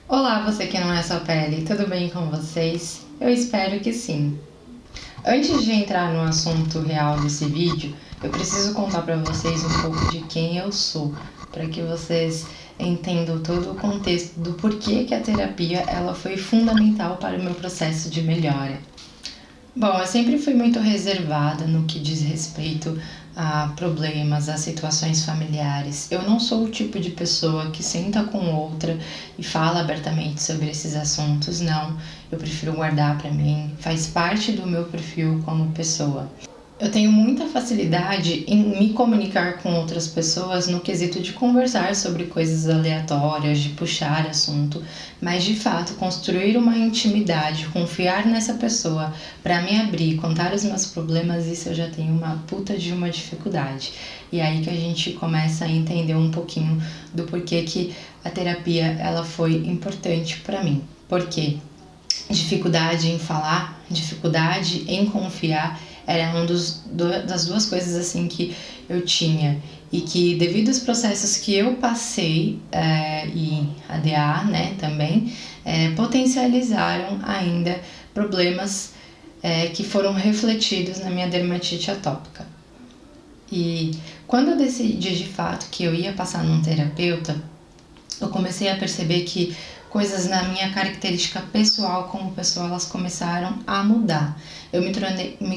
Olá, você que não é sua pele, tudo bem com vocês? Eu espero que sim. Antes de entrar no assunto real desse vídeo, eu preciso contar para vocês um pouco de quem eu sou, para que vocês entendam todo o contexto do porquê que a terapia ela foi fundamental para o meu processo de melhora. Bom, eu sempre fui muito reservada no que diz respeito a problemas, a situações familiares. Eu não sou o tipo de pessoa que senta com outra e fala abertamente sobre esses assuntos, não. Eu prefiro guardar para mim, faz parte do meu perfil como pessoa. Eu tenho muita facilidade em me comunicar com outras pessoas no quesito de conversar sobre coisas aleatórias, de puxar assunto, mas de fato construir uma intimidade, confiar nessa pessoa para me abrir, contar os meus problemas, isso eu já tenho uma puta de uma dificuldade. E aí que a gente começa a entender um pouquinho do porquê que a terapia ela foi importante para mim. Por quê? Dificuldade em falar, dificuldade em confiar era das duas coisas assim que eu tinha e que devido aos processos que eu passei e ADA, né, também potencializaram ainda problemas que foram refletidos na minha dermatite atópica. E quando eu decidi de fato que eu ia passar num terapeuta, eu comecei a perceber que coisas na minha característica pessoal como pessoa, elas começaram a mudar. Eu me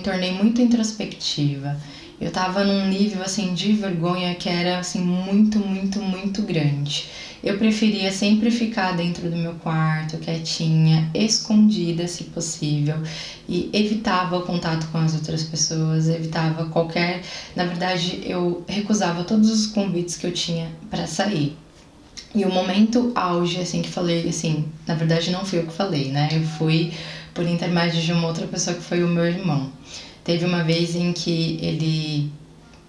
tornei muito introspectiva. Eu tava num nível, assim, de vergonha que era, assim, muito grande. Eu preferia sempre ficar dentro do meu quarto, quietinha, escondida, se possível, e evitava o contato com as outras pessoas, evitava qualquer... Na verdade, eu recusava todos os convites que eu tinha para sair. E o momento auge, assim, que falei, assim, na verdade não fui eu que falei, né? Eu fui por intermédio de uma outra pessoa que foi o meu irmão. Teve uma vez em que ele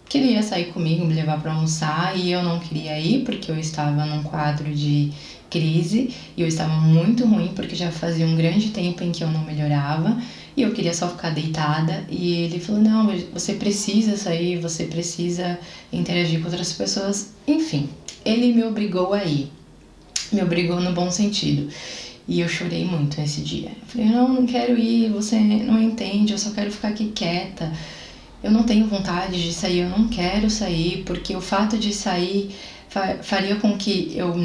queria sair comigo, me levar para almoçar e eu não queria ir porque eu estava num quadro de crise e eu estava muito ruim porque já fazia um grande tempo em que eu não melhorava e eu queria só ficar deitada e ele falou, não, você precisa sair, você precisa interagir com outras pessoas, enfim. Ele me obrigou a ir, me obrigou no bom sentido. E eu chorei muito nesse dia. Eu falei, não quero ir, você não entende, eu só quero ficar aqui quieta. Eu não tenho vontade de sair, eu não quero sair, porque o fato de sair faria com que eu,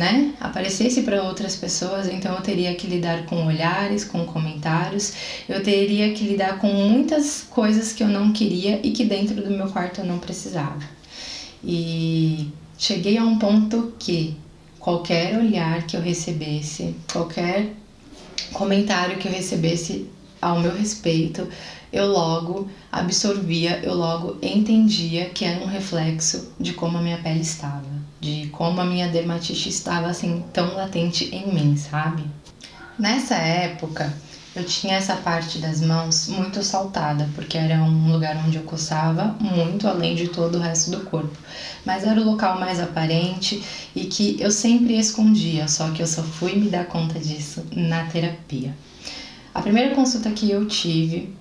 aparecesse para outras pessoas, então eu teria que lidar com olhares, com comentários, eu teria que lidar com muitas coisas que eu não queria e que dentro do meu quarto eu não precisava. E cheguei a um ponto que qualquer olhar que eu recebesse, qualquer comentário que eu recebesse ao meu respeito, eu logo absorvia, eu logo entendia que era um reflexo de como a minha pele estava, de como a minha dermatite estava assim tão latente em mim, sabe? Nessa época, eu tinha essa parte das mãos muito saltada, porque era um lugar onde eu coçava muito além de todo o resto do corpo. Mas era o local mais aparente e que eu sempre escondia, só que eu só fui me dar conta disso na terapia. A primeira consulta que eu tive,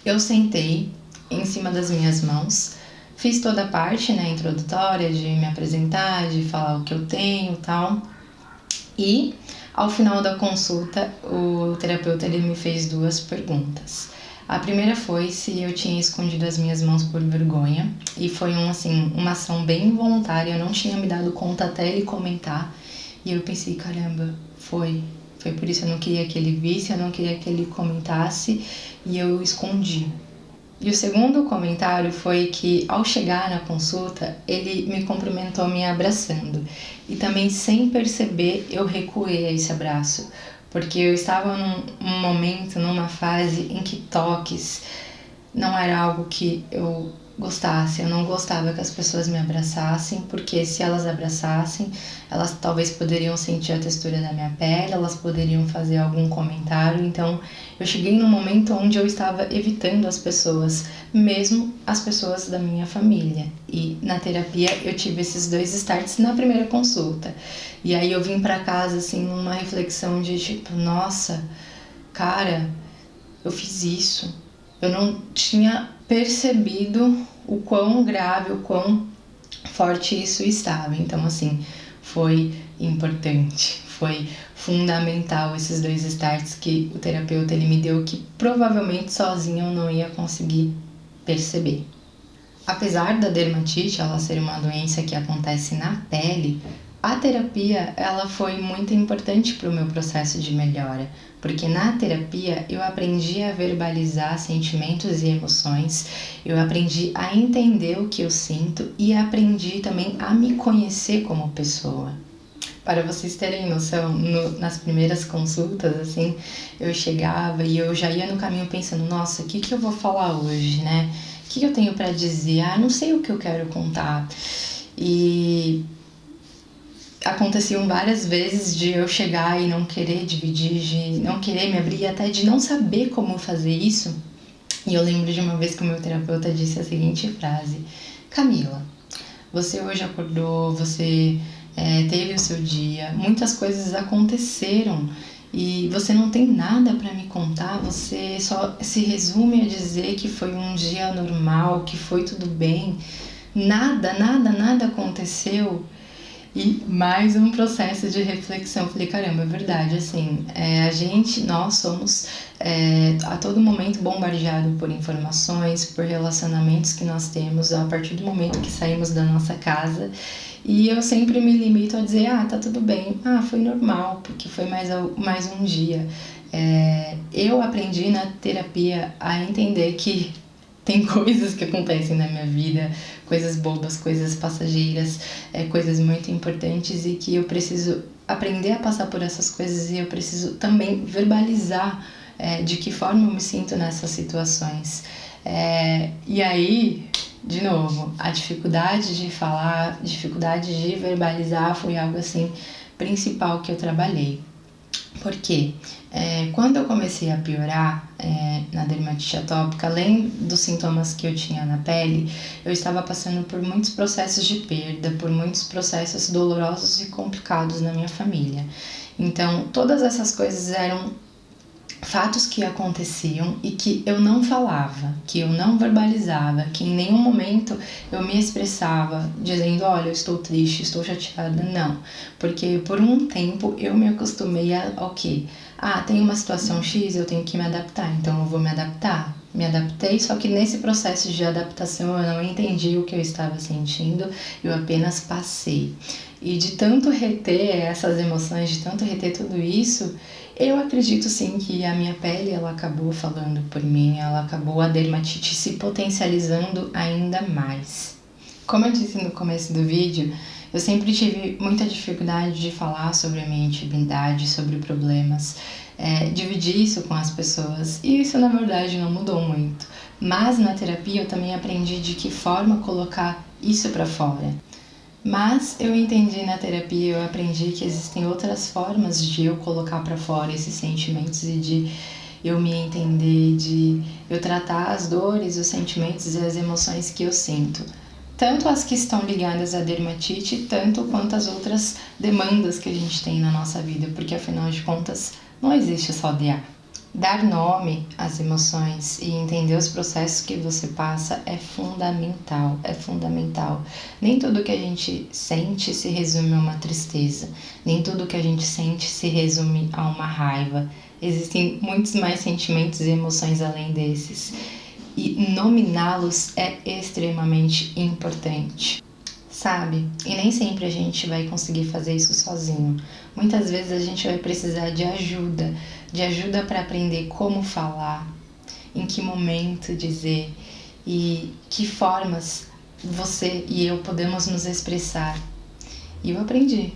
eu sentei em cima das minhas mãos, fiz toda a parte, introdutória, de me apresentar, de falar o que eu tenho e tal. E ao final da consulta, o terapeuta ele me fez duas perguntas. A primeira foi se eu tinha escondido as minhas mãos por vergonha, e foi uma ação bem involuntária, eu não tinha me dado conta até ele comentar, e eu pensei, caramba, foi por isso, eu não queria que ele visse, eu não queria que ele comentasse, e eu escondi. E o segundo comentário foi que, ao chegar na consulta, ele me cumprimentou me abraçando. E também, sem perceber, eu recuei a esse abraço, porque eu estava num momento, numa fase em que toques não era algo que eu gostasse. Eu não gostava que as pessoas me abraçassem, porque se elas abraçassem, elas talvez poderiam sentir a textura da minha pele, elas poderiam fazer algum comentário. Então, eu cheguei num momento onde eu estava evitando as pessoas, mesmo as pessoas da minha família. E na terapia eu tive esses dois starts na primeira consulta. E aí eu vim pra casa assim numa reflexão de tipo, nossa, cara, eu fiz isso. Eu não tinha percebido o quão grave, o quão forte isso estava. Então, assim, foi importante. foi fundamental esses 2 starts que o terapeuta ele me deu, que provavelmente sozinho eu não ia conseguir perceber. Apesar da dermatite ela ser uma doença que acontece na pele, a terapia ela foi muito importante para o meu processo de melhora, porque na terapia eu aprendi a verbalizar sentimentos e emoções, eu aprendi a entender o que eu sinto e aprendi também a me conhecer como pessoa. Para vocês terem noção, nas primeiras consultas, assim, eu chegava e eu já ia no caminho pensando, nossa, o que eu vou falar hoje, né? O que eu tenho para dizer? Não sei o que eu quero contar. E aconteciam várias vezes de eu chegar e não querer dividir, de não querer me abrir, até de não saber como fazer isso. E eu lembro de uma vez que o meu terapeuta disse a seguinte frase: Camila, você hoje acordou, você teve o seu dia, muitas coisas aconteceram e você não tem nada para me contar, você só se resume a dizer que foi um dia normal, que foi tudo bem, nada aconteceu. E mais um processo de reflexão. Eu falei, caramba, é verdade, assim, nós somos a todo momento bombardeado por informações, por relacionamentos que nós temos a partir do momento que saímos da nossa casa. E eu sempre me limito a dizer, tá tudo bem, foi normal, porque foi mais um dia. Eu aprendi na terapia a entender que tem coisas que acontecem na minha vida, coisas bobas, coisas passageiras, coisas muito importantes e que eu preciso aprender a passar por essas coisas e eu preciso também verbalizar de que forma eu me sinto nessas situações. E aí, de novo, a dificuldade de falar, dificuldade de verbalizar foi algo assim principal que eu trabalhei. Porque quando eu comecei a piorar na dermatite atópica, além dos sintomas que eu tinha na pele, eu estava passando por muitos processos de perda, por muitos processos dolorosos e complicados na minha família. Então, todas essas coisas eram fatos que aconteciam e que eu não falava, que eu não verbalizava, que em nenhum momento eu me expressava dizendo, olha, eu estou triste, estou chateada, não. Porque por um tempo eu me acostumei ao quê? Tem uma situação X, eu tenho que me adaptar, então eu vou me adaptar. Me adaptei, só que nesse processo de adaptação eu não entendi o que eu estava sentindo, eu apenas passei. E de tanto reter essas emoções, de tanto reter tudo isso, eu acredito sim que a minha pele ela acabou falando por mim, ela acabou a dermatite se potencializando ainda mais. Como eu disse no começo do vídeo, eu sempre tive muita dificuldade de falar sobre a minha intimidade, sobre problemas, dividir isso com as pessoas, e isso na verdade não mudou muito. Mas na terapia eu também aprendi de que forma colocar isso para fora. Mas eu entendi na terapia, eu aprendi que existem outras formas de eu colocar para fora esses sentimentos e de eu me entender, de eu tratar as dores, os sentimentos e as emoções que eu sinto. Tanto as que estão ligadas à dermatite, tanto quanto as outras demandas que a gente tem na nossa vida, porque afinal de contas não existe só DA. Dar nome às emoções e entender os processos que você passa é fundamental, é fundamental. Nem tudo que a gente sente se resume a uma tristeza, nem tudo que a gente sente se resume a uma raiva. Existem muitos mais sentimentos e emoções além desses, e nominá-los é extremamente importante. Sabe? E nem sempre a gente vai conseguir fazer isso sozinho. Muitas vezes a gente vai precisar de ajuda para aprender como falar, em que momento dizer e que formas você e eu podemos nos expressar. E eu aprendi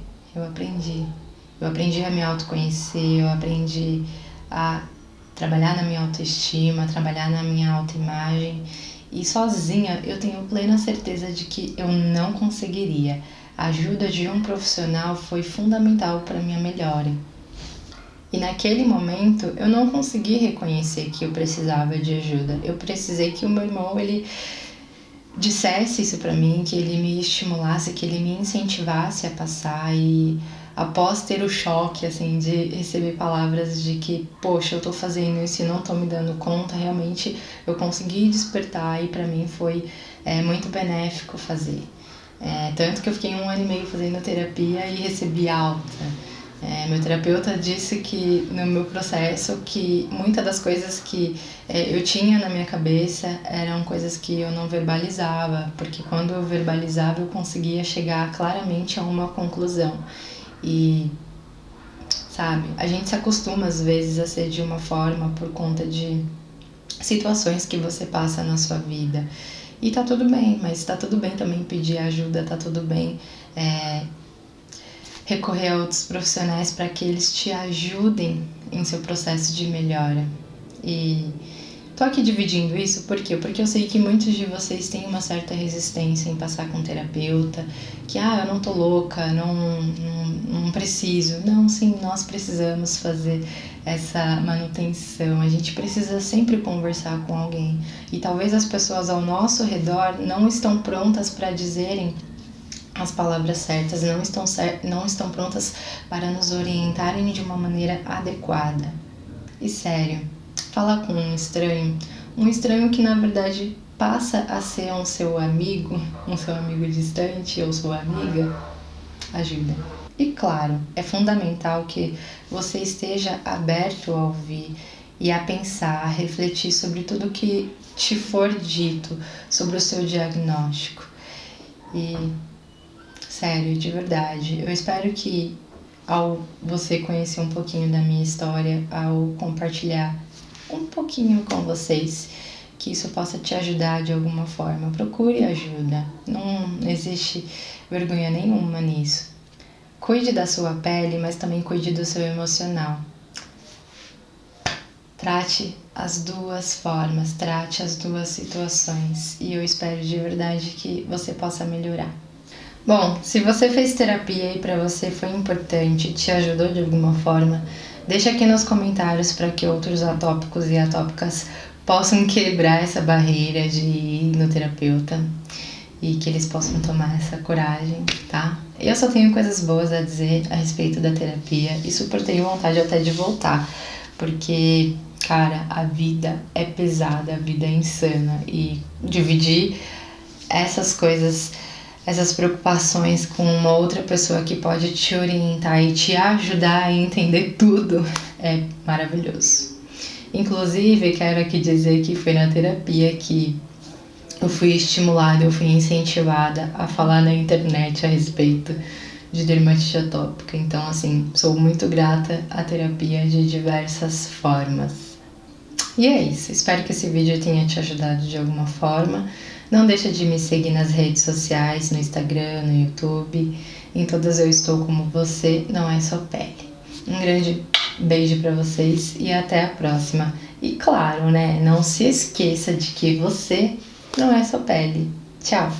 a me autoconhecer, eu aprendi a trabalhar na minha autoestima, trabalhar na minha autoimagem. E sozinha eu tenho plena certeza de que eu não conseguiria. A ajuda de um profissional foi fundamental para minha melhora. E naquele momento eu não consegui reconhecer que eu precisava de ajuda. Eu precisei que o meu irmão ele dissesse isso para mim, que ele me estimulasse, que ele me incentivasse a passar. E após ter o choque assim de receber palavras de que, poxa, eu tô fazendo isso e não tô me dando conta, realmente eu consegui despertar e para mim foi muito benéfico fazer. Tanto que eu fiquei 1 ano e meio fazendo terapia e recebi alta. Meu terapeuta disse que no meu processo que muitas das coisas que eu tinha na minha cabeça eram coisas que eu não verbalizava, porque quando eu verbalizava eu conseguia chegar claramente a uma conclusão. E, sabe, a gente se acostuma às vezes a ser de uma forma por conta de situações que você passa na sua vida. E tá tudo bem, mas tá tudo bem também pedir ajuda, tá tudo bem recorrer a outros profissionais para que eles te ajudem em seu processo de melhora. E tô aqui dividindo isso por quê? Porque eu sei que muitos de vocês têm uma certa resistência em passar com um terapeuta, que eu não tô louca, não preciso. Não, sim, nós precisamos fazer essa manutenção. A gente precisa sempre conversar com alguém. E talvez as pessoas ao nosso redor não estão prontas para dizerem as palavras certas, não estão prontas para nos orientarem de uma maneira adequada. E sério, falar com um estranho que na verdade passa a ser um seu amigo distante ou sua amiga, ajuda. E claro, é fundamental que você esteja aberto a ouvir e a pensar, a refletir sobre tudo que te for dito sobre o seu diagnóstico. E sério, de verdade, eu espero que ao você conhecer um pouquinho da minha história, ao compartilhar um pouquinho com vocês, que isso possa te ajudar de alguma forma. Procure ajuda, não existe vergonha nenhuma nisso. Cuide da sua pele, mas também cuide do seu emocional. Trate as duas formas, trate as duas situações e eu espero de verdade que você possa melhorar. Bom, se você fez terapia e para você foi importante, te ajudou de alguma forma, deixa aqui nos comentários para que outros atópicos e atópicas possam quebrar essa barreira de ir no terapeuta e que eles possam tomar essa coragem, tá? Eu só tenho coisas boas a dizer a respeito da terapia e super tenho vontade até de voltar, porque, cara, a vida é pesada, a vida é insana e dividir essas coisas, essas preocupações com uma outra pessoa que pode te orientar e te ajudar a entender tudo é maravilhoso. Inclusive, quero aqui dizer que foi na terapia que eu fui estimulada, eu fui incentivada a falar na internet a respeito de dermatite atópica. Então, assim, sou muito grata à terapia de diversas formas. E é isso, espero que esse vídeo tenha te ajudado de alguma forma. Não deixa de me seguir nas redes sociais, no Instagram, no YouTube. Em todas eu estou como Você Não É Só Pele. Um grande beijo para vocês e até a próxima. E claro, né, não se esqueça de que você não é só pele. Tchau!